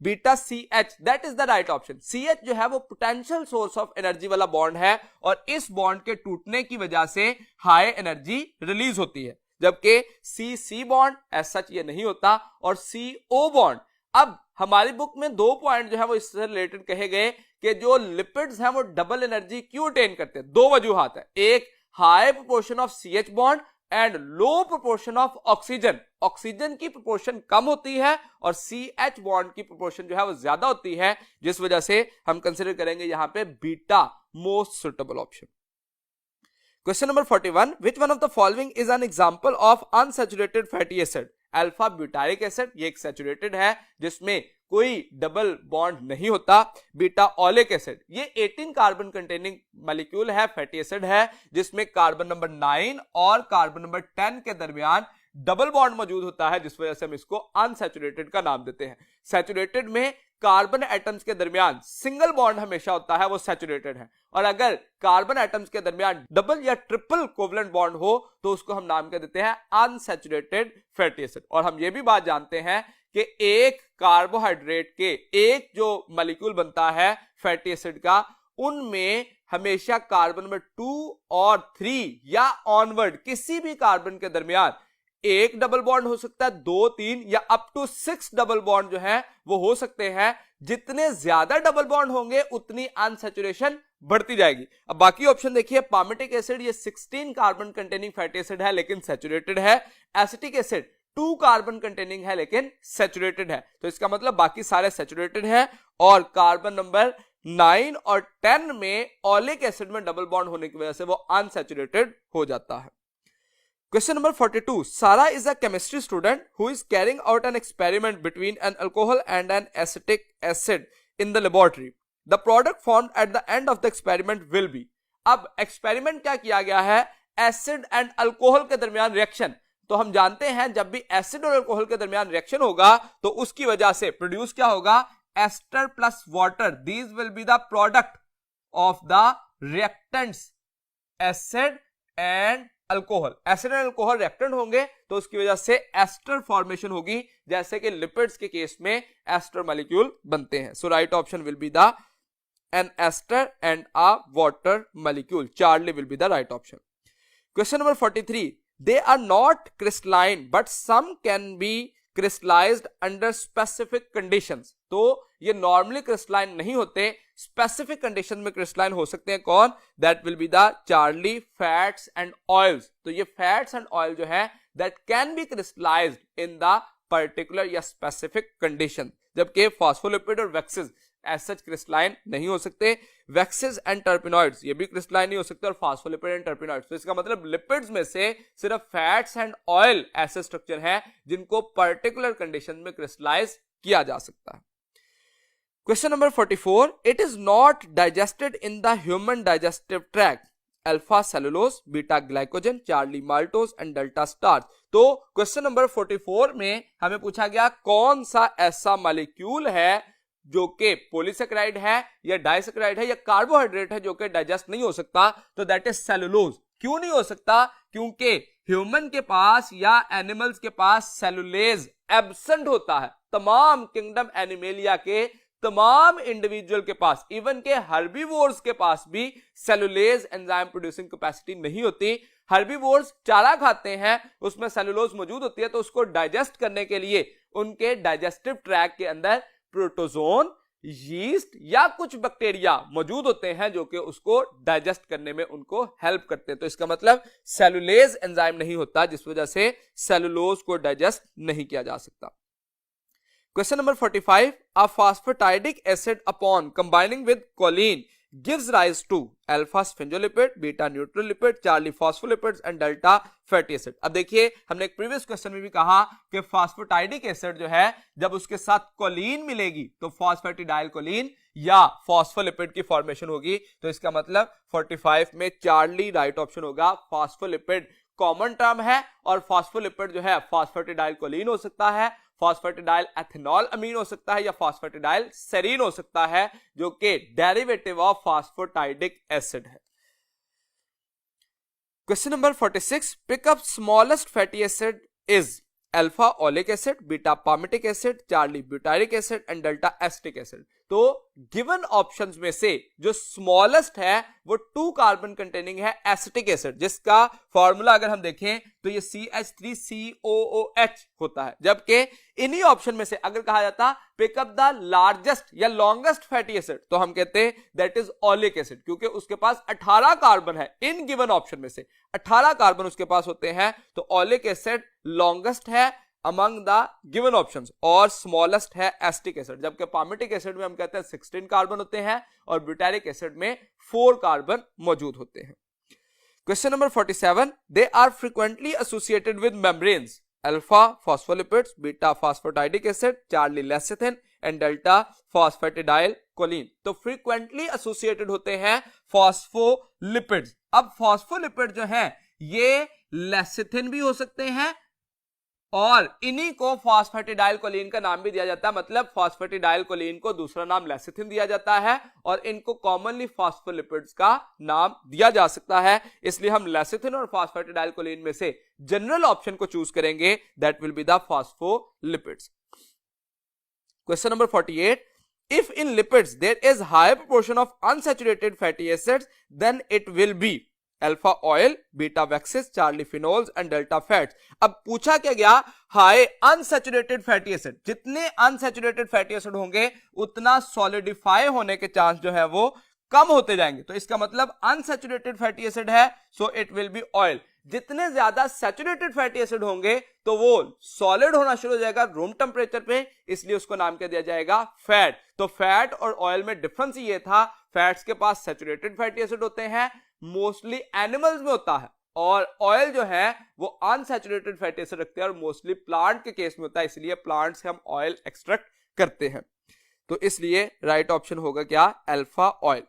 Beta CH that is the right option. CH जो है वो पोटेंशियल सोर्स ऑफ एनर्जी वाला बॉन्ड है और इस बॉन्ड के टूटने की वजह से हाई एनर्जी रिलीज होती है, जबकि C बॉन्ड एज सच ये नहीं होता और CO बॉन्ड। अब हमारी बुक में 2 पॉइंट जो है वो इससे रिलेटेड कहे गए कि जो लिपिड्स हैं वो डबल एनर्जी क्यों अटेन करते हैं। 2 वजूहात है, एक high proportion of CH bond and low proportion of oxygen. Oxygen की प्रोपोर्शन कम होती है और CH बॉन्ड की प्रोपोर्शन जो है वो ज्यादा होती है, जिस वजह से हम कंसीडर करेंगे यहां पे beta most suitable option. Question number 41, which one of the following is an example of unsaturated fatty acid. Alpha butyric acid ये एक सैचुरेटेड है जिसमें कोई डबल बॉन्ड नहीं होता। बीटा ओलिक एसिड ये 18 कार्बन कंटेनिंग मॉलिक्यूल है, फैटी एसिड है, जिसमें कार्बन नंबर 9 और कार्बन नंबर 10 के दरमियान डबल बॉन्ड मौजूद होता है, जिस वजह से हम इसको अनसैचुरेटेड का नाम देते हैं। सैचुरेटेड में कार्बन एटम्स के दरमियान सिंगल बॉन्ड हमेशा होता है, वो सैचुरेटेड है, और अगर कार्बन एटम्स के दरमियान डबल या ट्रिपल कोवलेंट बॉन्ड हो तो उसको हम नाम क्या देते हैं, अनसैचुरेटेड फैटी एसिड। और हम ये भी बात जानते हैं कि एक कार्बोहाइड्रेट के एक जो मॉलिक्यूल बनता है फैटी एसिड का, उनमें हमेशा कार्बन नंबर 2 और 3 या ऑनवर्ड किसी भी कार्बन के दरमियान एक डबल बॉन्ड हो सकता है, 2, 3 या अप टू 6 डबल बॉन्ड जो है वो हो सकते हैं। जितने ज्यादा डबल बॉन्ड होंगे उतनी अनसैचुरेशन बढ़ती जाएगी। अब बाकी ऑप्शन देखिए, पामेटिक एसिड ये 16 कार्बन कंटेनिंग फैटी एसिड है लेकिन सैचुरेटेड है। एसिटिक एसिड 2 कार्बन कंटेनिंग है लेकिन सैचुरेटेड है, तो इसका मतलब बाकी सारे सैचुरेटेड है। और कार्बन नंबर 9 और 10 में ओलिक एसिड में डबल बॉन्ड होने की वजह से वो अनसैचुरेटेड हो जाता है। Question number 42. Sarah is a chemistry student who is carrying out an experiment between an alcohol and an acetic acid in the laboratory. The product formed at the end of the experiment will be. अब experiment क्या किया गया है, acid and alcohol के दरमियान reaction. तो हम जानते हैं जब भी एसिड और अल्कोहल के दरमियान रिएक्शन होगा तो उसकी वजह से प्रोड्यूस क्या होगा, ester plus water. These will be the product of the reactants acid and alcohol. Acid and alcohol reactant होंगे तो उसकी वजह से एस्टर फॉर्मेशन होगी, जैसे कि लिपिड्स के केस में एस्टर मॉलिक्यूल बनते हैं। So right option will be the an ester and a water molecule. Charlie will be the right option. Question number 43. They are not crystalline but some can be crystallized under specific conditions. तो ये normally crystalline नहीं होते, specific condition में crystalline हो सकते हैं। कौन, that will be the Charlie fats and oils. तो ये फैट्स एंड ऑयल जो है that can be crystallised in the particular या स्पेसिफिक कंडीशन, जबकि फॉस्फोलिपिड और वैक्सेस एज सच क्रिस्टलाइन नहीं हो सकते। वैक्सेस एंड टर्पिनॉइड्स ये भी क्रिस्टलाइन नहीं हो सकते, और फॉस्फोलिपिड एंड टर्पिनॉइड्स। तो इसका मतलब लिपिड्स में से सिर्फ फैट्स एंड ऑयल ऐसे स्ट्रक्चर हैं जिनको पर्टिकुलर कंडीशन में क्रिस्टलाइज किया जा सकता है। Question number 44. It is not digested in the human digestive tract. Alpha cellulose, beta glycogen, Charlie maltose and delta starch. तो क्वेश्चन नंबर 44 में हमें पूछा गया कौन सा ऐसा मॉलिक्यूल है जो कि पॉलीसेकेराइड है या डाइसेकेराइड है या कार्बोहाइड्रेट है जो कि डाइजेस्ट नहीं हो सकता, तो दैट इज सेलुलोज। क्यों नहीं हो सकता, क्योंकि ह्यूमन के पास या एनिमल्स के पास सेलुलेज एब्सेंट होता है। तमाम किंगडम एनिमेलिया के तमाम इंडिविजुअल के पास, इवन के हर्बीवोर्स के पास भी सेलुलेज एंजाइम प्रोड्यूसिंग कैपेसिटी नहीं होती। हर्बीवोर्स चारा खाते हैं, उसमें सेलुलोज मौजूद होती है, तो उसको डाइजेस्ट करने के लिए उनके डाइजेस्टिव ट्रैक्ट के अंदर प्रोटोजोन, यीस्ट या कुछ बैक्टीरिया मौजूद होते हैं जो कि उसको डाइजेस्ट करने में उनको हेल्प करते हैं। तो इसका मतलब सेलुलेज एंजाइम नहीं होता, जिस वजह से सेलुलोज को डाइजेस्ट नहीं किया जा सकता। Question number 45. A phosphatidic acid upon combining with choline gives rise to alpha sphingolipid, beta neutral lipid, charlie phospholipids and delta fatty acid. अब देखिए हमने एक प्रीवियस क्वेश्चन में भी कहा कि फास्फोटाइडिक एसिड जो है जब उसके साथ कोलिन मिलेगी तो फॉस्फेटिडाइल कोलिन या फॉस्फोलिपिड की फॉर्मेशन होगी। तो इसका मतलब 45 में चार्ली राइट ऑप्शन होगा। फॉस्फोलिपिड कॉमन टर्म है और फॉस्फोलिपिड जो है फॉस्फेटिडाइल कोलिन हो सकता है, फॉस्फेटिडाइल एथेनॉल अमीन हो सकता है या फॉस्फेटिडाइल सेरीन हो सकता है, जो कि डेरिवेटिव ऑफ फॉस्फोटाइडिक एसिड है। Question number 46, pick up smallest fatty acid is alpha oleic acid, beta palmitic acid, Charlie butyric acid and delta acetic acid. तो गिवन ऑप्शंस में से जो स्मॉलेस्ट है वो 2 कार्बन कंटेनिंग है एसिटिक एसिड, जिसका formula अगर हम देखें तो ये CH3COOH होता है, जबकि इन्हीं ऑप्शन में से अगर कहा जाता पिक अप द लार्जेस्ट या लॉन्गेस्ट फैटी एसिड तो हम कहते हैं दैट इज ओलिक एसिड, क्योंकि उसके पास 18 कार्बन है। इन गिवन ऑप्शन में से 18 कार्बन उसके पास होते हैं, तो ओलिक एसिड लॉन्गेस्ट है अमंग द गिवन ऑप्शंस और स्मॉलेस्ट है एसिटिक एसिड, जबकि पामिटिक एसिड में हम कहते हैं 16 कार्बन होते हैं और ब्यूटारिक एसिड में 4 कार्बन मौजूद होते हैं। Question number 47, they are frequently associated with membranes, alpha phospholipids, beta phosphatidic acid, charlie lecithin and delta phosphatidyl choline. तो फ्रीक्वेंटली एसोसिएटेड होते हैं फॉस्फोलिपिड्स। अब फॉस्फोलिपिड जो है ये लेसिथिन भी हो सकते हैं और इन्हीं को फॉस्फेटिडाइल कोलिन का नाम भी दिया जाता है, मतलब फॉस्फेटिडाइल कोलिन को दूसरा नाम लेसिथिन दिया जाता है और इनको कॉमनली फॉस्फोलिपिड्स का नाम दिया जा सकता है। इसलिए हम लेसिथिन और फॉस्फेटिडाइल कोलिन में से जनरल ऑप्शन को चूज करेंगे, that will be the phospholipids. Question number 48, if in lipids there is high proportion of unsaturated fatty acids then it will be alpha oil, beta waxes, Charlie phenols and delta fats. अब पूछा क्या गया, high unsaturated fatty acid, जितने unsaturated fatty acid होंगे उतना solidify होने के chance जो है वो कम होते जाएंगे। तो इसका मतलब अनसैचुरेटेड फैटी एसिड है so it will be oil. जितने ज्यादा सैचुरेटेड फैटी एसिड होंगे तो वो सॉलिड होना शुरू हो जाएगा रूम टेम्परेचर पे, इसलिए उसको नाम क्या दिया जाएगा, फैट। तो फैट और ऑयल में डिफरेंस ये था, फैट्स के पास सैचुरेटेड फैटी एसिड होते हैं, मोस्टली एनिमल्स में होता है, और ऑयल जो है वो अनसैचुरेटेड फैटी एसिड रखते हैं और मोस्टली प्लांट के केस में होता है, इसलिए प्लांट से हम ऑयल एक्सट्रैक्ट करते हैं। तो इसलिए राइट ऑप्शन होगा क्या, alpha oil.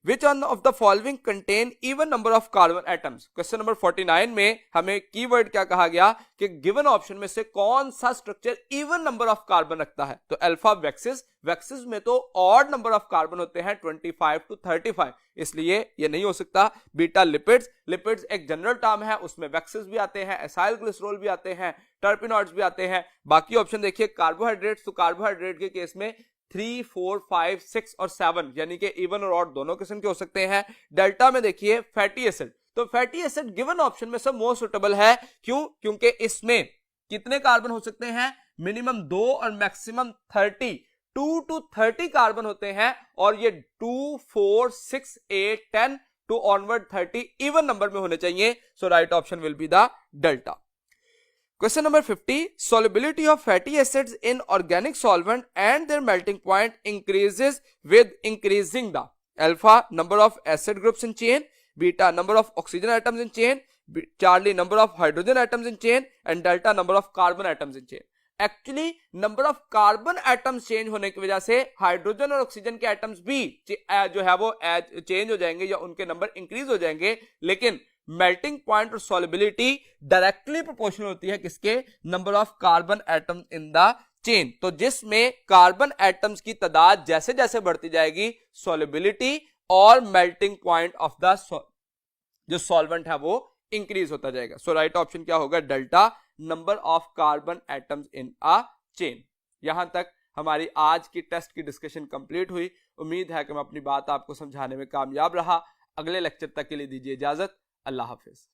Which one of the following contain even number of carbon atoms? Question number 49 में हमें कीवर्ड क्या कहा गया कि गिवन ऑप्शन में से कौन सा structure even number of carbon रखता है। तो अल्फा वैक्सिस, वैक्सिस में तो ऑड नंबर ऑफ कार्बन होते हैं 25 to 35, इसलिए ये नहीं हो सकता। बीटा लिपिड्स, लिपिड्स एक जनरल टर्म है, उसमें वैक्सिस भी आते हैं, एसाइल ग्लिसरॉल भी आते हैं, टर्पिनॉइड्स भी आते हैं। बाकी ऑप्शन देखिए कार्बोहाइड्रेट्स, तो कार्बोहाइड्रेट के केस में 3, 4, 5, 6 और 7 यानी कि इवन और ऑड दोनों किस्म के हो सकते हैं। डेल्टा में देखिए फैटी एसिड, तो फैटी एसिड गिवन ऑप्शन में सब मोस्ट सुटेबल है। क्यों? क्योंकि इसमें कितने कार्बन हो सकते हैं, मिनिमम 2 और मैक्सिमम 30, 2 to 30 कार्बन होते हैं और ये 2, 4, 6, 8, 10 टू ऑनवर्ड 30 इवन नंबर में होने चाहिए। So right option will be the delta. Question number 50, solubility of fatty acids in organic solvent and their melting point increases with increasing the alpha number of acid groups in chain, beta number of oxygen atoms in chain, Charlie number of hydrogen atoms in chain and delta number of carbon atoms in chain। Actually number of carbon atoms change होने की वजह से hydrogen और oxygen के atoms भी जो है वो चेंज हो जाएंगे या उनके नंबर इंक्रीज हो जाएंगे, लेकिन मेल्टिंग पॉइंट और सॉलिबिलिटी डायरेक्टली प्रोपोर्शनल होती है किसके, number of carbon atoms in the chain. तो जिसमें कार्बन एटम्स की तादाद जैसे जैसे बढ़ती जाएगी सॉलिबिलिटी और मेल्टिंग पॉइंट ऑफ द जो सॉल्वेंट है वो इंक्रीज होता जाएगा। सो राइट ऑप्शन क्या होगा, delta, number of carbon atoms in a chain. यहां तक हमारी आज की टेस्ट की डिस्कशन कंप्लीट हुई। उम्मीद है कि मैं अपनी बात आपको समझाने में कामयाब रहा। अगले लेक्चर तक के लिए दीजिए इजाजत। अल्लाह हाफिज।